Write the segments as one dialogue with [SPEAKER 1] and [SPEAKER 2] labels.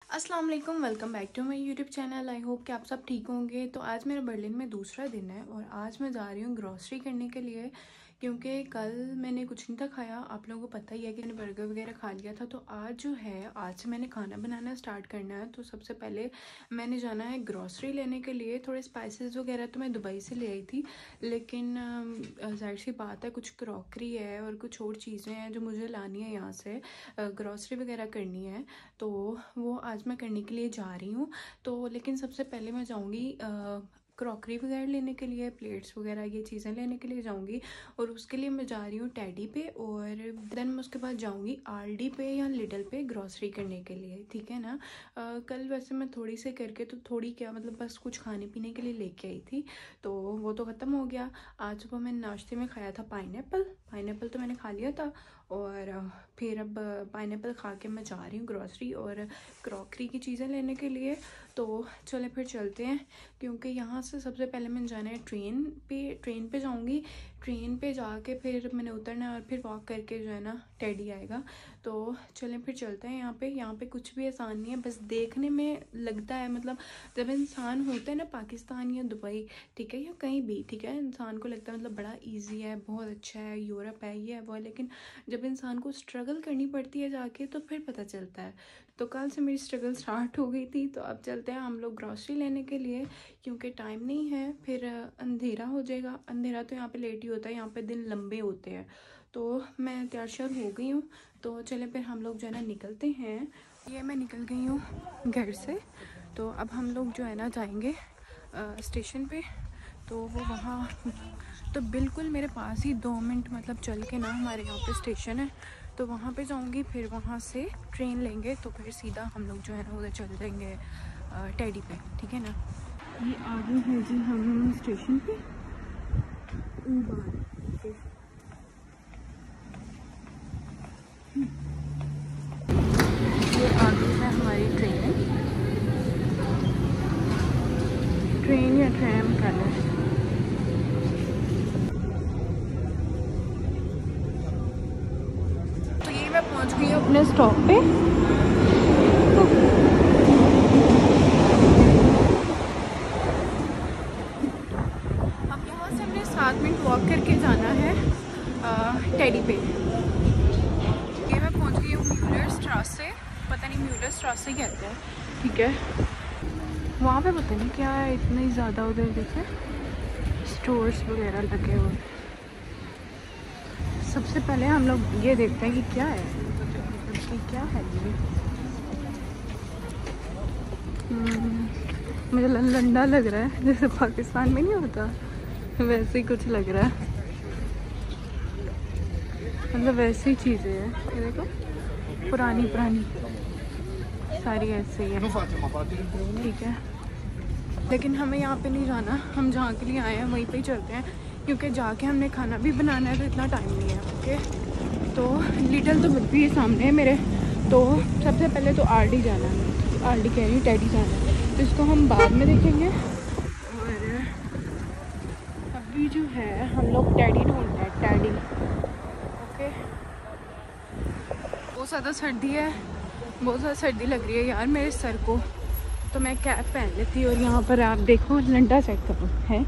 [SPEAKER 1] अस्सलाम वालेकुम, welcome back to my YouTube channel. I hope कि आप सब ठीक होंगे। तो आज मेरा बर्लिन में दूसरा दिन है और आज मैं जा रही हूँ ग्रॉसरी करने के लिए, क्योंकि कल मैंने कुछ नहीं था खाया। आप लोगों को पता ही है कि मैंने बर्गर वगैरह खा लिया था। तो आज जो है, आज से मैंने खाना बनाना स्टार्ट करना है। तो सबसे पहले मैंने जाना है ग्रॉसरी लेने के लिए। थोड़े स्पाइसेस वगैरह तो मैं दुबई से ले आई थी, लेकिन जाहिर सी बात है कुछ क्रॉकरी है और कुछ और चीज़ें हैं जो मुझे लानी है यहाँ से, ग्रॉसरी वगैरह करनी है। तो वो आज मैं करने के लिए जा रही हूँ। तो लेकिन सबसे पहले मैं जाऊँगी क्रॉकरी वगैरह लेने के लिए, प्लेट्स वगैरह ये चीज़ें लेने के लिए जाऊँगी। और उसके लिए मैं जा रही हूँ टेडी पे, और देन मैं उसके बाद जाऊँगी आलडी पे या लिडल पे ग्रॉसरी करने के लिए, ठीक है ना। कल वैसे मैं थोड़ी से करके, तो थोड़ी क्या मतलब बस कुछ खाने पीने के लिए लेके आई थी, तो वो तो ख़त्म हो गया। आज सुबह मैंने नाश्ते में खाया था पाइनएप्पल तो मैंने खा लिया था। और फिर अब पाइनएप्पल खा के मैं जा रही हूँ ग्रॉसरी और क्रॉकरी की चीज़ें लेने के लिए। तो चले फिर चलते हैं, क्योंकि यहाँ से सबसे पहले मैंने जाना है ट्रेन पे जाऊँगी। ट्रेन पे जाके फिर मैंने उतरना है और फिर वॉक करके जो है ना टेडी आएगा। तो चलें फिर चलते हैं। यहाँ पे कुछ भी आसान नहीं है, बस देखने में लगता है, मतलब जब इंसान होता है ना पाकिस्तान या दुबई, ठीक है, या कहीं भी, ठीक है, इंसान को लगता है मतलब बड़ा इजी है, बहुत अच्छा है, यूरोप है, ये है वो है। लेकिन जब इंसान को स्ट्रगल करनी पड़ती है जाके, तो फिर पता चलता है। तो कल से मेरी स्ट्रगल स्टार्ट हो गई थी। तो अब चलते हैं हम लोग ग्रॉसरी लेने के लिए, क्योंकि टाइम नहीं है, फिर अंधेरा हो जाएगा। अंधेरा तो यहाँ पे लेट ही होता है, यहाँ पे दिन लंबे होते हैं। तो मैं तैयार श्यार हो गई हूँ, तो चले फिर हम लोग जो है ना निकलते हैं। ये मैं निकल गई हूँ घर से। तो अब हम लोग जो है ना जाएंगे स्टेशन पे। तो वो वहाँ तो बिल्कुल मेरे पास ही 2 मिनट मतलब चल के ना हमारे यहाँ पे स्टेशन है, तो वहाँ पे जाऊँगी। फिर वहाँ से ट्रेन लेंगे, तो फिर सीधा हम लोग जो है ना उधर चल जाएंगे टेडी पे, ठीक है ना। ये आगे है जी हम स्टेशन पे, ये आगे है हमारी ट्रेन या ट्रैम कहना है। तो ये मैं पहुंच गई हूँ अपने स्टॉप पे। अब यहाँ से हमने 7 मिनट वॉक करके जाना है टेडी पे। ये मैं पहुंच गई हूँ म्यूलर स्ट्रासे, पता नहीं म्यूलर स्ट्रासे कहते हैं, ठीक है। वहाँ पे पता नहीं क्या है, इतना ही ज़्यादा उधर देखे स्टोर्स वगैरह लगे हुए। सबसे पहले हम लोग ये देखते हैं कि क्या है, कि क्या है ये। मुझे लंडा लग रहा है, जैसे पाकिस्तान में नहीं होता वैसे ही कुछ लग रहा है, मतलब वैसी चीज़ें हैं। ये देखो पुरानी सारी ऐसे ही है, ठीक है। लेकिन हमें यहाँ पे नहीं जाना, हम जहाँ के लिए आए हैं वहीं पे ही चलते हैं, क्योंकि जाके हमने खाना भी बनाना है, तो इतना टाइम नहीं है, ओके। तो लिटल तो भी सामने है मेरे। तो सबसे पहले तो आरडी जाना है, आरडी कह रही हूँ, टेडी जाना है, तो इसको हम बाद में देखेंगे। और अभी जो है हम लोग टेडी ढूंढ रहे हैं, टेडी, ओके। बहुत ज़्यादा सर्दी है, बहुत ज़्यादा सर्दी लग रही है यार मेरे सर को, तो मैं कैप पहन लेती। और यहाँ पर आप देखो लंडा चेक करो है,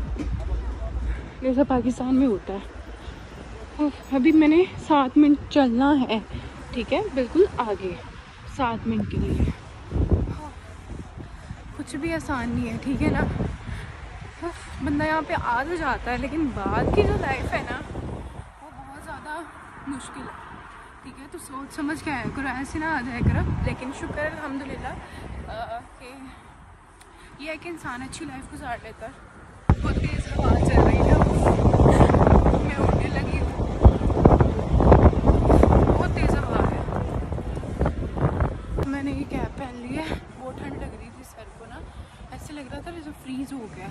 [SPEAKER 1] जैसा पाकिस्तान में होता है। अभी मैंने 7 मिनट चलना है, ठीक है, बिल्कुल आगे 7 मिनट के लिए। कुछ भी आसान नहीं है, ठीक है ना। बंदा यहाँ पे आ तो जाता है, लेकिन बाद की जो लाइफ है ना वो बहुत ज़्यादा मुश्किल है, ठीक है। तो सोच समझ के आया करो, ऐसे ना आ जाया करो। लेकिन शुक्र है अल्हम्दुलिल्लाह कि ये है कि इंसान अच्छी लाइफ गुजार लेता है। बहुत तेज़ हवा चल रही है, मैं उड़ने लगी हूँ, बहुत तेज़ हवा है। मैंने ये कैप पहन ली है, बहुत ठंड लग रही थी सर को ना, ऐसे लग रहा था जैसे फ्रीज़ हो गया,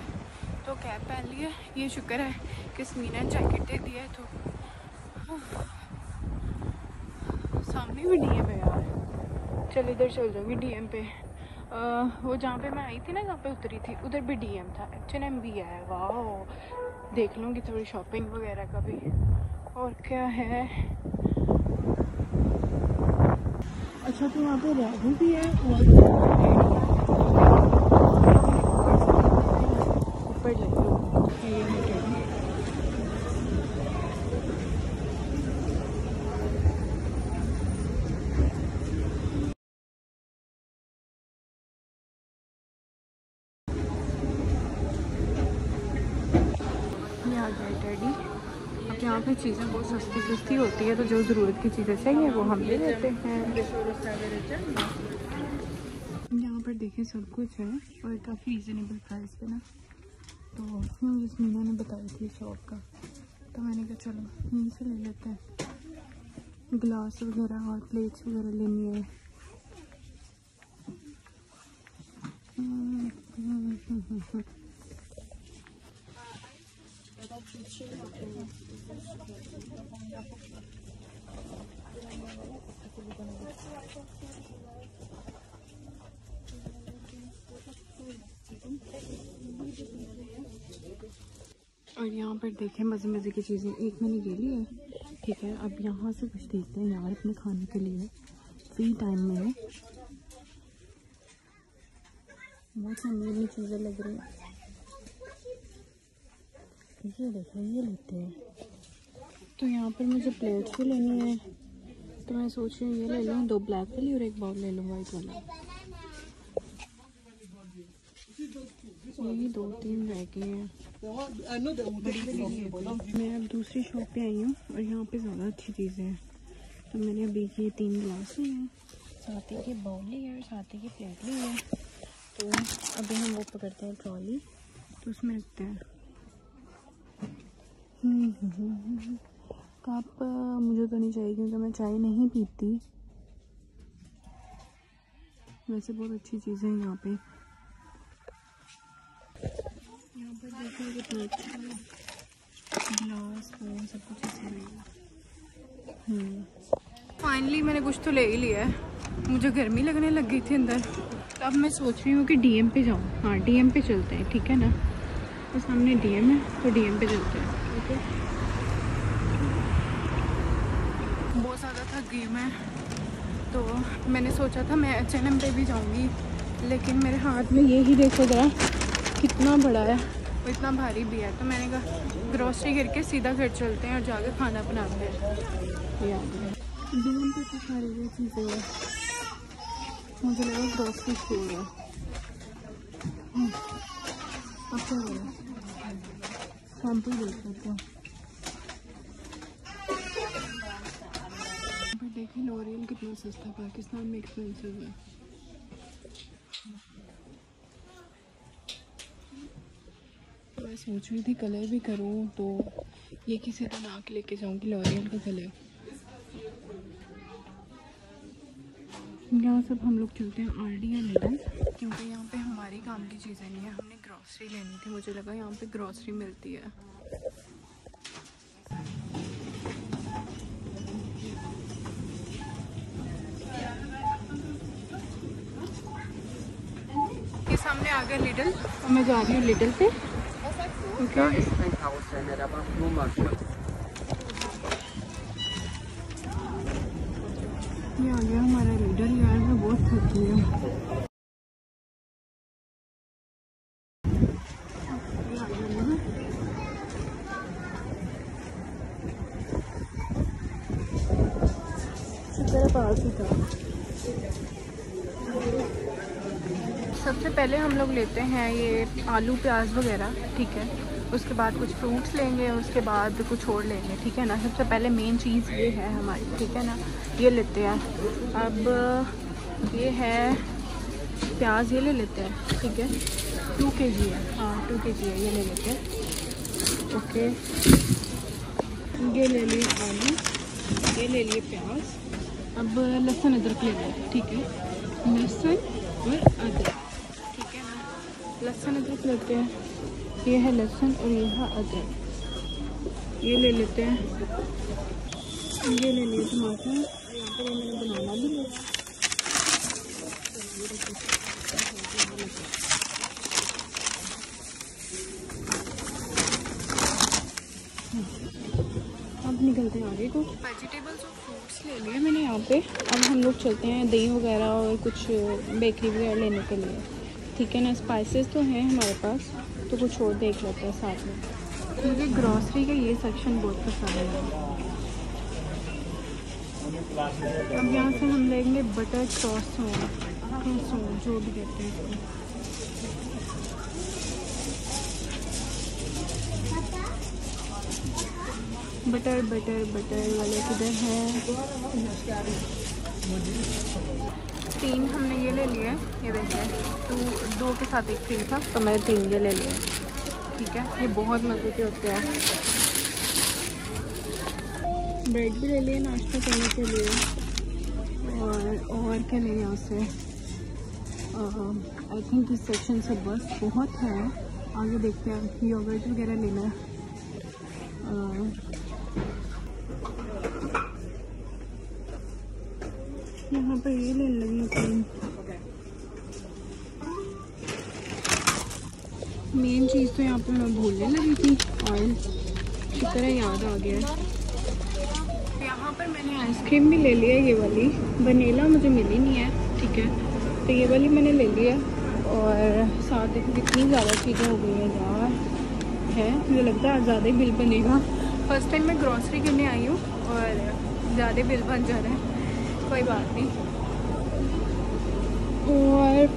[SPEAKER 1] तो कैप पहन ली है। ये शुक्र है कि स्मीना जैकेट दे दिया है। तो सामने भी डीएम है यार, चल इधर चल जाऊँगी डीएम पे। वो जहाँ पे मैं आई थी ना, जहाँ पे उतरी थी, उधर भी डीएम था, H&M भी है, वाह। देख लूँगी थोड़ी शॉपिंग वगैरह का भी, और क्या है। अच्छा तो वहाँ पे रेहू भी है और गए डैडी। अब यहाँ पे चीज़ें बहुत सस्ती सस्ती होती है, तो जो ज़रूरत की चीज़ें चाहिए वो हम ले लेते हैं। यहाँ पर देखें सब कुछ है और काफ़ी रीज़नेबल प्राइस पे ना। तो मुझे मीना ने बताई थी शॉप का, तो मैंने कहा चलो यहीं से ले लेते हैं। ग्लास वगैरह और प्लेट्स वगैरह लेनी है। और यहाँ पर देखें मज़े मज़े की चीज़ें, एक मैंने ये ली है, ठीक है। अब यहाँ से कुछ देखते हैं यार अपने खाने के लिए, फ्री टाइम में बहुत सारी चीज़ें लग रही हैं। ये देखो ये लेते हैं। तो यहाँ पर मुझे प्लेट्स भी लेनी है, तो मैं सोच रही हूँ ये ले लूँ, 2 ब्लैक वाली और 1 बाउल ले लूँ वाइट वाला। यही 2-3 रह गए हैं। मैं अब दूसरी शॉप पे आई हूँ और यहाँ पे ज़्यादा अच्छी चीज़ें हैं। तो मैंने अभी ये 3 गिलास लिए हैं, साथ ही के बाउल लिए और साथ ही की प्लेट ली है। तो अभी हम वो पकड़ते हैं ट्रॉली, तो उसमें रखते हैं। कप मुझे तो नहीं चाहिए क्योंकि मैं चाय नहीं पीती। वैसे बहुत अच्छी चीज़ें हैं यहाँ पे। यहाँ पर देखिए कितना अच्छा ग्लास फोन सब कुछ ऐसे रहेगा। फाइनली मैंने कुछ तो ले ही लिया है। मुझे गर्मी लगने लग गई थी अंदर, तो अब मैं सोच रही हूँ कि डीएम पे जाऊँ। हाँ डीएम पे चलते हैं, ठीक है ना। तो सामने डीएम है, तो डीएम पे चलते हैं, ठीक है। बहुत ज़्यादा थक गई मैं, तो मैंने सोचा था मैं H&M पे भी जाऊँगी, लेकिन मेरे हाथ में ये ही देखो ज़रा कितना बड़ा है, वो इतना भारी भी है। तो मैंने कहा ग्रॉसरी करके सीधा घर चलते हैं और जाकर खाना बनाते हैं। डीएम पे तो सारी ये चीज़ें हैं, मुझे लगा ग्रॉसरी स्टोर है। अब क्या करें, शैम्पू देख लेते हैं। देखिए लॉरियल कितना सस्ता, पाकिस्तान में एक्सपेंसिव है। मैं सोच रही थी कलर भी करूँ, तो ये किसी दिन आके लेके जाऊँगी लॉरियल का कलर। यहाँ सब हम लोग चलते हैं RD या लिडल, क्योंकि यहाँ पे हमारी काम की चीज़ें नहीं है। हमने ग्रॉसरी लेनी थी, मुझे लगा यहाँ पे ग्रॉसरी मिलती है। ये सामने आ गया लिडल, और मैं जा रही हूँ लिडल पे। ओके ये आ गया हमारा लिडल। यार मैं बहुत थकी हूँ। शुक्र पास ही था। सबसे पहले हम लोग लेते हैं ये आलू प्याज वगैरह, ठीक है। उसके बाद कुछ फ्रूट्स लेंगे, उसके बाद कुछ और लेंगे, ठीक है ना। सबसे पहले मेन चीज़ ये है हमारी, ठीक है ना। ये लेते हैं। अब ये है प्याज, ये ले लेते हैं, ठीक है। 2 kg है, हाँ 2 kg है, ये ले लेते हैं। ओके ये ले लिए आलू, ये ले लिए प्याज। अब लहसुन अदरक ले लें, ठीक है। लहसुन और अदरक, ठीक है ना। लहसुन अदरक लेते हैं, ये है लहसुन और ये है अदरक। ये ले लेते हैं। ये ले लिए टमाटर, यहाँ पर मैंने बनाना भी लिया। अब निकलते हैं आगे को। वेजिटेबल्स और फ्रूट्स ले लिए मैंने यहाँ पे। अब हम लोग चलते हैं दही वगैरह और कुछ बेकरी वगैरह लेने के लिए, ठीक है ना। स्पाइसेस तो हैं हमारे पास, तो कुछ और देख लेते हैं साथ में। मुझे ग्रॉसरी का ये सेक्शन बहुत पसंद है। अब यहाँ से हम लेंगे बटर क्रॉसोन, जो भी कहते हैं इसको। बटर बटर बटर वाले किधर हैं? 3 हमने ये ले लिए, ये देखिए। तो 2 के साथ एक फ्री था तो मैं 3 ये ले लिए। ठीक है, ये बहुत मज़े के होते हैं। ब्रेड भी ले लिए नाश्ता करने के लिए। और क्या लें यहाँ से? आई थिंक इस सेक्शन से बस बहुत है। आगे देखते हैं, योगर्ट वगैरह लेना है। यहाँ पर ये लेने लगी थी। मेन चीज़ तो यहाँ पे मैं भूलने लगी थी, ऑयल। शुक्र है याद आ गया। यहाँ पर मैंने आइसक्रीम भी ले लिया, ये वाली वनीला मुझे मिली नहीं है। ठीक है, तो ये वाली मैंने ले लिया। और साथ देखो कितनी ज़्यादा चीज़ें हो गई हैं यार। है, मुझे लगता है आज ज़्यादा ही बिल बनेगा। फर्स्ट टाइम मैं ग्रॉसरी करने आई हूँ और ज़्यादा बिल बन जा रहा है। कोई बात नहीं। और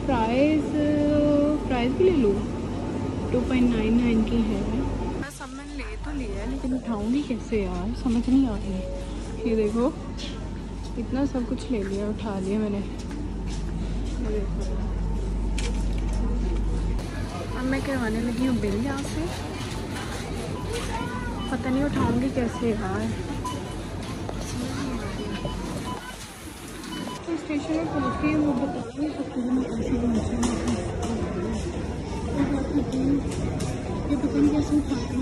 [SPEAKER 1] प्राइस भी ले लूँ, 2.99 की है। बस अब मैंने ले तो लिया है, लेकिन उठाऊँगी कैसे यार, समझ नहीं आ रही। ये देखो, इतना सब कुछ ले लिया, उठा लिया मैंने। ये देखो, अब मैं करवाने लगी हूँ बिल यहाँ से। पता नहीं उठाऊँगी कैसे यार, तो स्टेशन में पहुँच गई। वो बता नहीं सकती मैं कैसे पहुँची। ये पता नहीं कैसे उठाना।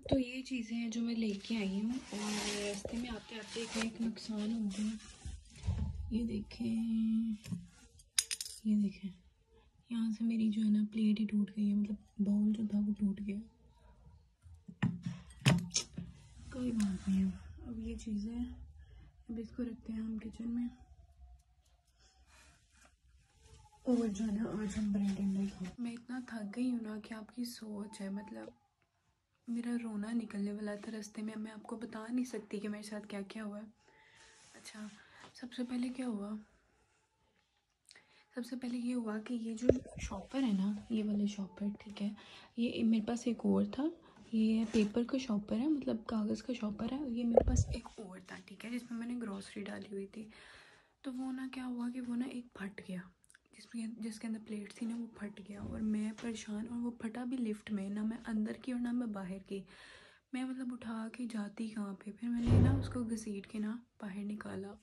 [SPEAKER 1] तो ये चीज़ें हैं जो मैं लेके आई हूँ। और रास्ते में आते आते एक नुकसान हो गया। ये देखें, ये देखें, यहाँ से मेरी जो है ना प्लेट ही टूट गई है। मतलब बाउल जो था वो टूट गया। कोई बात नहीं है। अब ये चीज़ें, अब इसको रखते हैं हम किचन में। और जो है ना आज हम ब्रेड एंड एग। मैं इतना थक गई हूँ ना कि आपकी सोच है, मतलब मेरा रोना निकलने वाला था रास्ते में। मैं आपको बता नहीं सकती कि मेरे साथ क्या क्या हुआ। अच्छा, सबसे पहले क्या हुआ? सबसे पहले ये हुआ कि ये जो शॉपर है ना, ये वाले शॉपर, ठीक है, ये मेरे पास एक और था। ये पेपर का शॉपर है, मतलब कागज़ का शॉपर है। ये मेरे पास एक और था, ठीक है, जिसमें मैंने ग्रॉसरी डाली हुई थी। तो वो ना क्या हुआ कि वो ना एक फट गया, जिसके अंदर प्लेट थी ना, वो फट गया। और मैं परेशान, और वो फटा भी लिफ्ट में, ना मैं अंदर की और ना मैं बाहर की। मैं मतलब उठा के जाती कहाँ पे। फिर मैंने ना उसको घसीट के ना बाहर निकाला।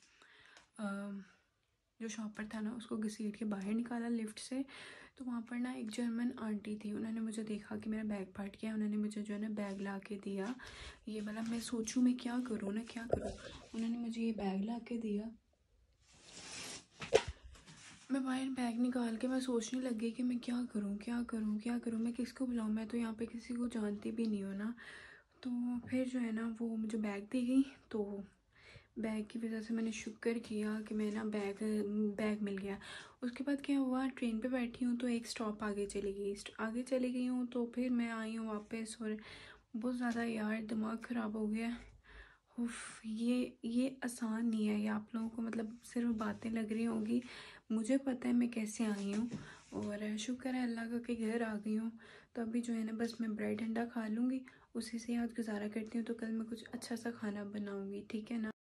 [SPEAKER 1] जो शॉपर था ना, उसको घसीट के बाहर निकाला लिफ्ट से। तो वहाँ पर ना एक जर्मन आंटी थी। उन्होंने मुझे देखा कि मेरा बैग फट गया। उन्होंने मुझे जो है ना बैग ला के दिया। ये वाला, मैं सोचूं मैं क्या करूँ ना, क्या करूँ। उन्होंने मुझे ये बैग ला के दिया। मैं बाहर बैग निकाल के मैं सोचने लग गई कि मैं क्या करूँ, क्या करूँ, क्या करूँ, मैं किसको बुलाऊँ। मैं तो यहाँ पे किसी को जानती भी नहीं हूँ ना। तो फिर जो है ना वो मुझे बैग दी गई। तो बैग की वजह से मैंने शुक्र किया कि मैं ना बैग मिल गया। उसके बाद क्या हुआ, ट्रेन पे बैठी हूँ तो एक स्टॉप आगे चली गई हूँ। तो फिर मैं आई हूँ वापस, और बहुत ज़्यादा यार दिमाग ख़राब हो गया। उफ, ये आसान नहीं है। ये आप लोगों को मतलब सिर्फ बातें लग रही होंगी, मुझे पता है मैं कैसे आई हूँ। और शुक्र है अल्लाह का कि घर आ गई हूँ। तो अभी जो है ना बस मैं ब्रेड अंडा खा लूँगी, उसी से आज गुजारा करती हूँ। तो कल मैं कुछ अच्छा सा खाना बनाऊँगी, ठीक है ना।